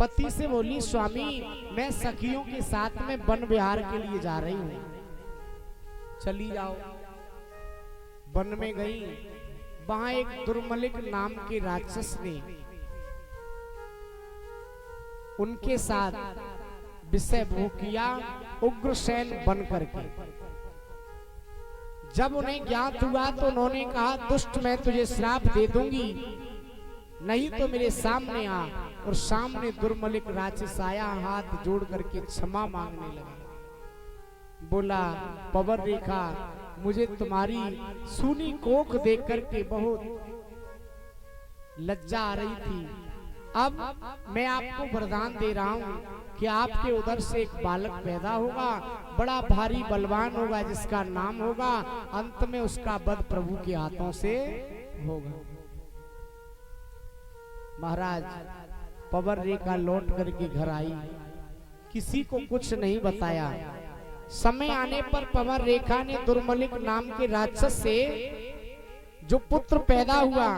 पति से बोली, स्वामी मैं सखियों के साथ में वन विहार के लिए जा रही हूं, चली जाओ। वन में गई, वहां एक दुर्मलिक नाम के राक्षस ने उनके साथ विषय भोग किया, उग्रसेन बन करके। जब उन्हें ज्ञात हुआ तो उन्होंने कहा, दुष्ट मैं तुझे श्राप दे दूंगी, नहीं तो मेरे सामने आ। और सामने दुर्मलिक राक्षस आया, हाथ जोड़ करके क्षमा मांगने लगा। बोला, पवन रेखा मुझे तुम्हारी सूनी कोख देख करके बहुत लज्जा आ रही थी। अब मैं आपको वरदान दे रहा हूं कि आपके उधर से एक बालक पैदा होगा, बड़ा भारी बलवान होगा, जिसका नाम होगा, अंत में उसका वध प्रभु के हाथों से होगा। महाराज पवन रेखा लौट करके घर आई, किसी को कुछ नहीं बताया। समय आने पर पवन रेखा ने दुर्मलिक नाम के राक्षस से जो पुत्र पैदा हुआ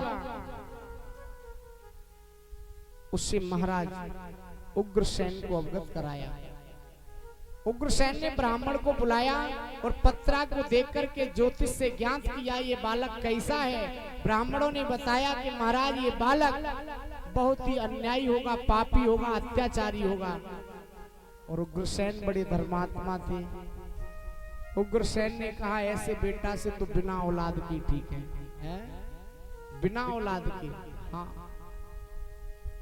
उससे महाराज उग्रसेन को अवगत कराया। उग्रसेन ने ब्राह्मण को बुलाया और पत्रा को देख करके ज्योतिष से ज्ञात किया, ये बालक कैसा है। ब्राह्मणों ने बताया कि महाराज ये बालक बहुत ही अन्यायी होगा, पापी होगा, अत्याचारी होगा। और उग्रसेन बड़े धर्मात्मा थे। उग्रसेन ने कहा, ऐसे बेटा से तो बिना औलाद की ठीक है? बिना औलाद के। हाँ,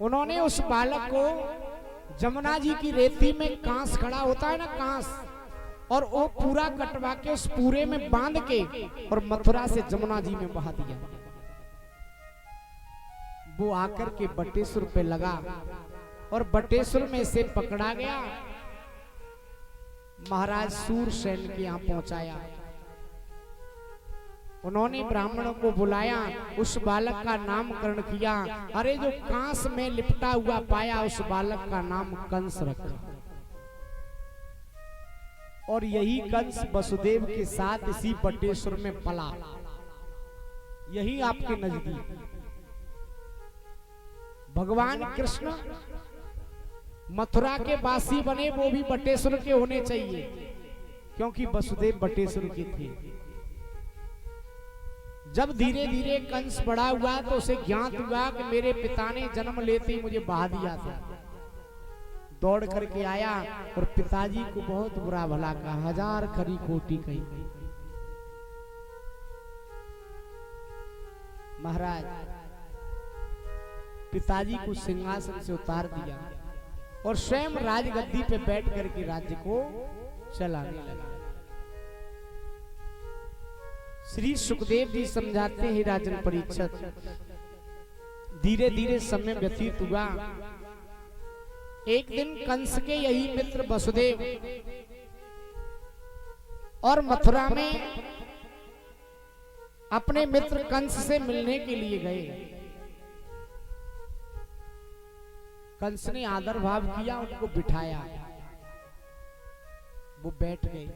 उन्होंने उस बालक को जमुना जी की रेती में कांस खड़ा होता है ना, कांस, और वो पूरा कटवा के उस पूरे में बांध के और मथुरा से जमुना जी में बहा दिया। वो आकर के बटेश्वर पे लगा और बटेश्वर में से पकड़ा गया, महाराज सूरसेन के यहां पहुंचाया। उन्होंने ब्राह्मणों को बुलाया, उस बालक का नामकरण किया। अरे जो कांस में लिपटा हुआ पाया, उस बालक का नाम कंस रखा। और यही कंस वसुदेव के साथ इसी बटेश्वर में पला, यही आपके नजदीक। भगवान कृष्ण मथुरा के वासी बने, वो भी बटेश्वर के होने चाहिए, क्योंकि वसुदेव बटेश्वर के थे। जब धीरे धीरे कंस बड़ा हुआ तो उसे ज्ञात हुआ कि मेरे पिता ने जन्म लेते ही मुझे बहा दिया था। दौड़ करके आया और पिताजी को बहुत बुरा भला कहा, हजार खरी खोटी कही। महाराज पिताजी को सिंहासन से उतार दिया और स्वयं राजगद्दी पे बैठ करके राज्य को चलाने लगा। श्री सुखदेव जी समझाते हैं, राजन परीक्षित, धीरे धीरे समय व्यतीत हुआ। एक दिन कंस के यही मित्र वसुदेव और मथुरा में अपने मित्र कंस से मिलने के लिए गए। कंस ने आदर भाव किया, उनको बिठाया, वो बैठ गए,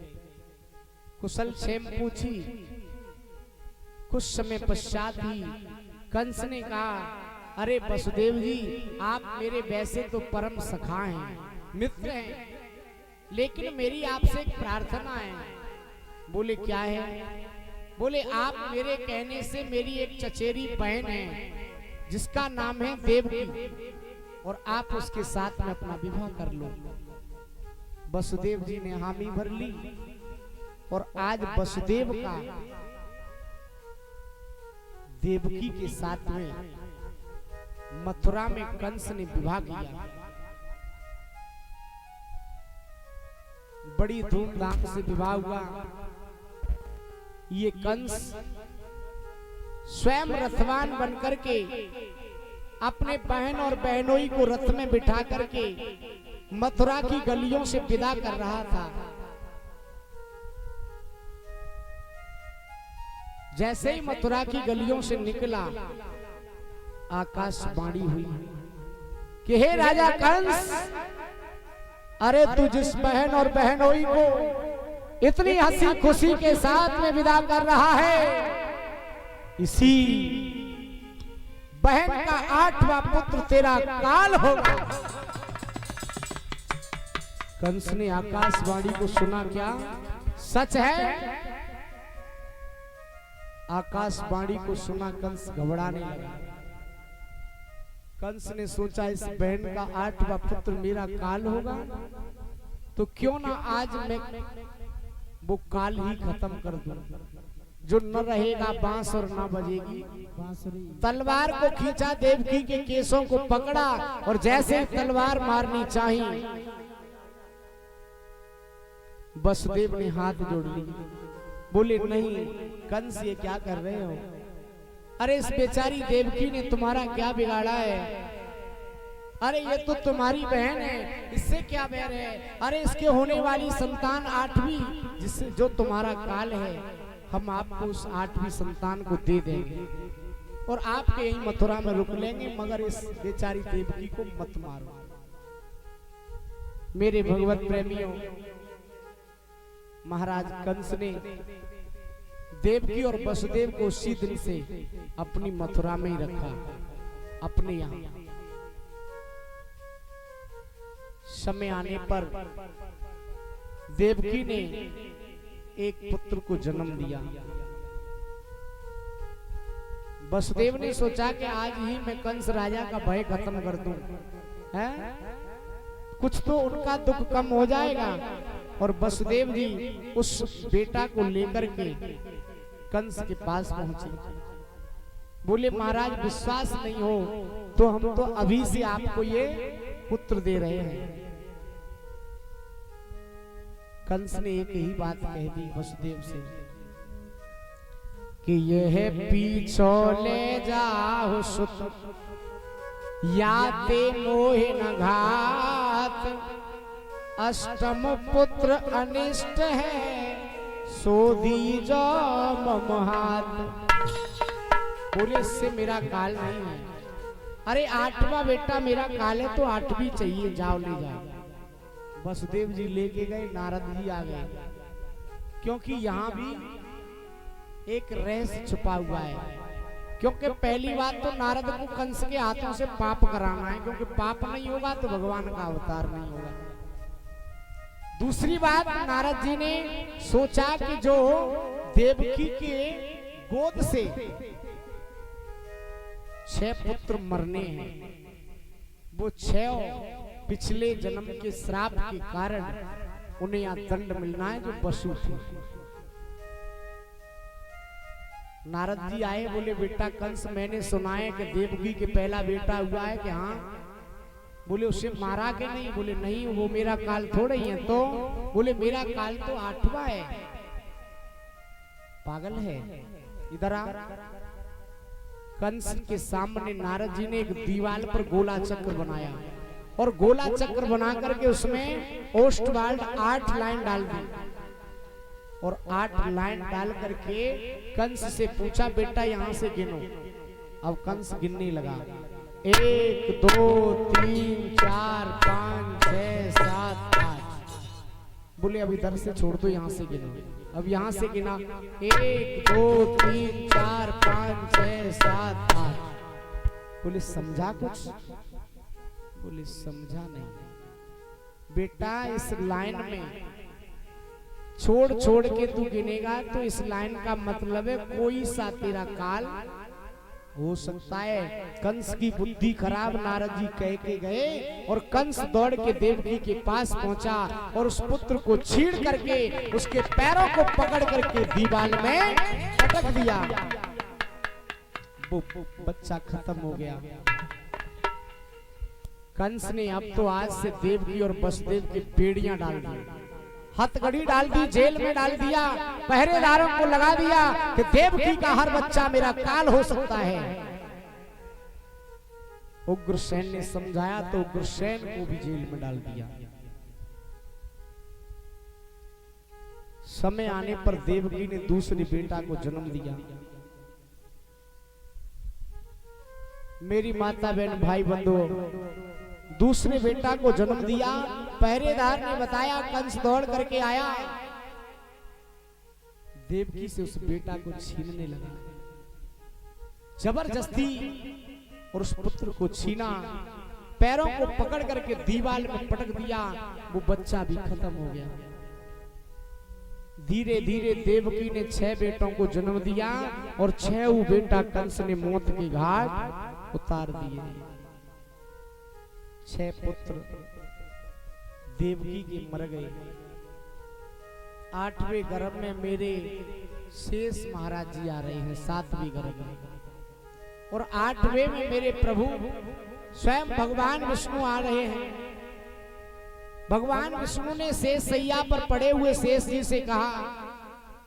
कुशल क्षेम पूछी। कुछ समय पश्चात ही कंस ने कहा, अरे वसुदेव जी, आप मेरे वैसे तो परम सखा हैं, मित्र हैं, लेकिन मेरी आपसे एक प्रार्थना है। बोले क्या है? बोले आप मेरे कहने से मेरी एक चचेरी बहन है जिसका नाम है देवकी, और आप उसके साथ में अपना विवाह कर लो। वसुदेव जी ने हामी भर ली और आज वसुदेव का देवकी के साथ में मथुरा में कंस ने विवाह किया। बड़ी धूमधाम से विवाह हुआ। ये कंस स्वयं रथवान बनकर के अपने बहन और बहनोई को रथ में बिठा करके मथुरा की गलियों से विदा कर रहा था। जैसे ही मथुरा की गलियों से निकला, आकाशवाणी हुई कि हे राजा कंस, अरे तू जिस बहन और बहनोई को इतनी हंसी खुशी के साथ में विदा कर रहा है, इसी बहन का 8वां पुत्र तेरा काल होगा। कंस ने आकाशवाणी को सुना, क्या सच है? आकाशवाणी को सुना कंस घबराने लगा। कंस ने सोचा इस बहन का 8वां पुत्र मेरा काल होगा, तो क्यों ना आज मैं वो काल ही खत्म कर दूं। जो न रहेगा बांस और न बजेगी बांसुरी। तलवार को खींचा, देवकी के केसों को पकड़ा और जैसे तलवार मारनी चाहिए, वसुदेव ने हाथ जोड़ लिए। बोले नहीं कंस, ये क्या कर रहे हो? अरे इस बेचारी देवकी ने तुम्हारा क्या बिगाड़ा है? अरे ये तो तुम्हारी बहन है, इससे क्या बैर है? अरे इसके होने वाली संतान 8वीं, जिससे जो तुम्हारा काल है, हम आपको उस 8वीं संतान को दे देंगे और आपके यही मथुरा में रुक लेंगे, मगर इस बेचारी देवकी को मत मारो। मेरे भगवत प्रेमियों, महाराज कंस ने देवकी और वसुदेव को उसी दिन से अपनी मथुरा में ही रखा, अपने यहां। समय आने पर देवकी ने एक पुत्र को जन्म दिया। वसुदेव ने सोचा कि आज ही मैं कंस राजा का भय खत्म कर दूं, है? कुछ तो उनका दुख कम हो जाएगा। और वसुदेव जी उस बेटा को लेकर के कंस के पास पहुंचे। बोले महाराज विश्वास नहीं हो तो हम तो अभी से आपको ये पुत्र दे रहे हैं। कंस ने एक ही बात कह दी वसुदेव से कि यह पीछो ले जाओ सुत, याते मोहे न घात। अष्टम पुत्र अनिष्ट है, सो दीजो मम हाथ। बोले इससे मेरा काल नहीं है। अरे 8वां बेटा मेरा काल है तो 8वीं चाहिए, जाओ ले जाओ। वसुदेव जी लेके गए, नारद जी आ गए, क्योंकि यहाँ भी एक रहस्य छुपा हुआ है। क्योंकि पहली बात तो नारद को कंस के हाथों से पाप कराना है, क्योंकि पाप नहीं होगा तो भगवान का अवतार नहीं होगा। दूसरी बात, नारद जी ने सोचा कि जो देवकी के गोद से 6 पुत्र मरने हैं, वो 6 पिछले जन्म के श्राप के कारण उन्हें यहाँ दंड मिलना है, जो पशु थे। नारद जी आए, बोले बेटा कंस, मैंने सुना है कि देवकी के पहला बेटा हुआ है कि हाँ? बोले उसे मारा के नहीं? बोले नहीं, वो मेरा काल थोड़ा ही है। तो बोले मेरा काल तो 8वां है। पागल है, इधर आ। कंस के सामने नारद जी ने एक दीवार पर गोला चक्र बनाया और गोला चक्र बना करके उसमें ओष्ठवाल्ड 8 लाइन डाल दी और 8 लाइन डाल करके कंस से पूछा बेटा यहां से गिनो। अब कंस गिनने लगा, 1 2 3 4 5 6 7 8। बोले अब इधर से छोड़ दो, यहां से गिनो। अब यहां से गिना, 1 2 3 4 5 6 7 8। बोले समझा कुछ? बोले समझा नहीं बेटा, इस लाइन में छोड़ छोड़ के तू गिनेगा तो इस लाइन का मतलब है कोई सा तेरा काल हो सकता है। कंस की बुद्धि खराब, नारद जी कह के गए और कंस दौड़ के देवकी के पास पहुंचा और उस पुत्र को छीड़ करके उसके पैरों को पकड़ करके दीवार में पटक दिया। वो बच्चा खत्म हो गया। कंस ने अब तो आज से देवकी और वसुदेव की बेड़ियां डाल दी, हथकड़ी डाल दी, जेल में डाल दिया, पहरेदारों को लगा दिया कि देवकी का हर बच्चा मेरा काल हो सकता है। उग्रसेन ने समझाया तो उग्रसेन को भी जेल में डाल दिया। समय आने पर देवकी ने दूसरे बेटा को जन्म दिया। मेरी माता बहन भाई बंधुओं, दूसरे बेटा को जन्म दिया। पहरेदार ने बताया, कंस दौड़ करके आया, देवकी से उस बेटा को छीनने लगा जबरदस्ती और उस पुत्र को छीना। पैरों को पकड़ करके दीवार में पटक दिया, वो बच्चा भी खत्म हो गया। धीरे धीरे देवकी ने 6 बेटों को जन्म दिया और 6 बेटा कंस ने मौत के घाट उतार दिए। 6 पुत्र देवकी के मर गए। 8वें गर्भ में मेरे शेष महाराज जी आ रहे हैं, 7वें गर्भ में, और 8वें में मेरे प्रभु स्वयं भगवान विष्णु आ रहे हैं। भगवान विष्णु ने शेष सैया पर पड़े हुए शेष जी से कहा,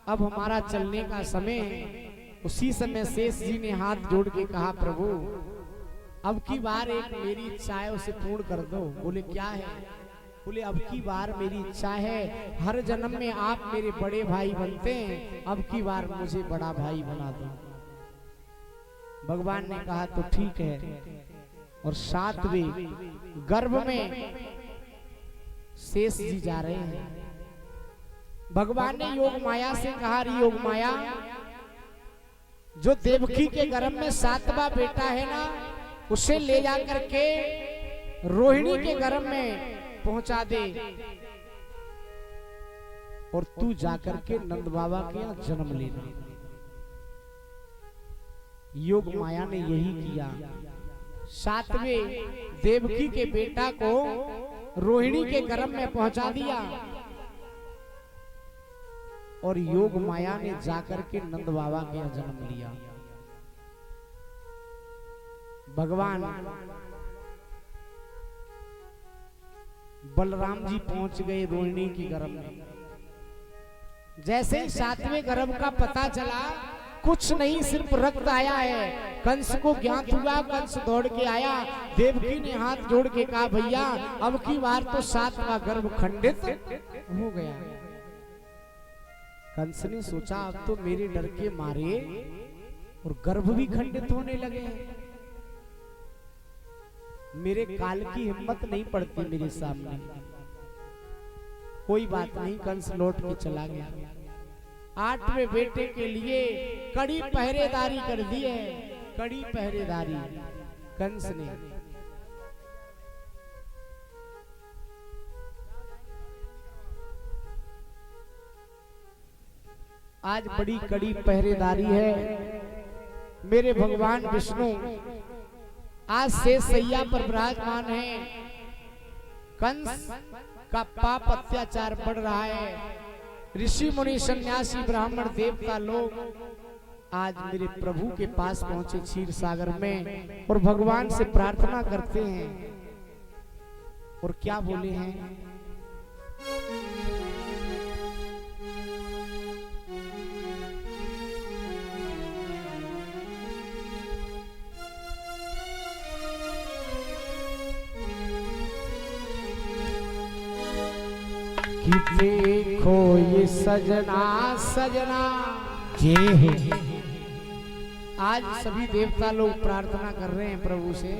अब हमारा चलने का समय है। उसी समय शेष जी ने हाथ जोड़ के कहा, प्रभु अब की बार एक मेरी इच्छा है, उसे पूर्ण कर दो। बोले क्या है? बोले अब की बार मेरी इच्छा है, हर जन्म में आप मेरे बड़े भाई बनते हैं, अब की बार मुझे बड़ा भाई बना दो। भगवान ने कहा तो ठीक है। और 7वें गर्भ में शेष जी जा रहे हैं। भगवान ने योग माया से कहा, योग माया, जो देवकी के गर्भ में 7वां बेटा है ना, उसे ले जा करके रोहिणी के गर्भ में पहुंचा दे, और तू जाकर के नंद बाबा के यहाँ जन्म लेना। योग माया ने यही किया। 7वें देवकी के बेटा को रोहिणी के गर्भ में पहुंचा दिया, और योग माया ने जाकर के नंद बाबा के यहाँ जन्म लिया। भगवान बलराम जी पहुंच गए रोहिणी की गर्भ में। जैसे ही 7वें गर्भ का पता चला, कुछ नहीं सिर्फ रक्त आया है, कंस को ज्ञात हुआ। कंस दौड़ के आया, देवकी ने हाथ जोड़ के कहा, भैया अब की बार तो 7वां गर्भ खंडित हो गया। कंस ने सोचा अब तो मेरे डर के मारे और गर्भ भी खंडित होने लगे। मेरे काल की हिम्मत नहीं पड़ती मेरे सामने। कोई बात नहीं, कंस लौट के चला गया। 8वें बेटे के लिए कड़ी पहरेदारी कर दी है, कड़ी पहरेदारी कंस ने। आज बड़ी कड़ी पहरेदारी है। मेरे भगवान विष्णु आज शेष सैया पर विराजमान है। कंस का पाप अत्याचार बढ़ रहा है। ऋषि मुनि सन्यासी ब्राह्मण देवता लोग आज मेरे प्रभु के पास पहुंचे क्षीर सागर में, और भगवान से प्रार्थना करते हैं। और क्या बोले हैं? कि देखो ये सजना सजना जय हो। आज सभी देवता लोग प्रार्थना कर रहे हैं प्रभु से।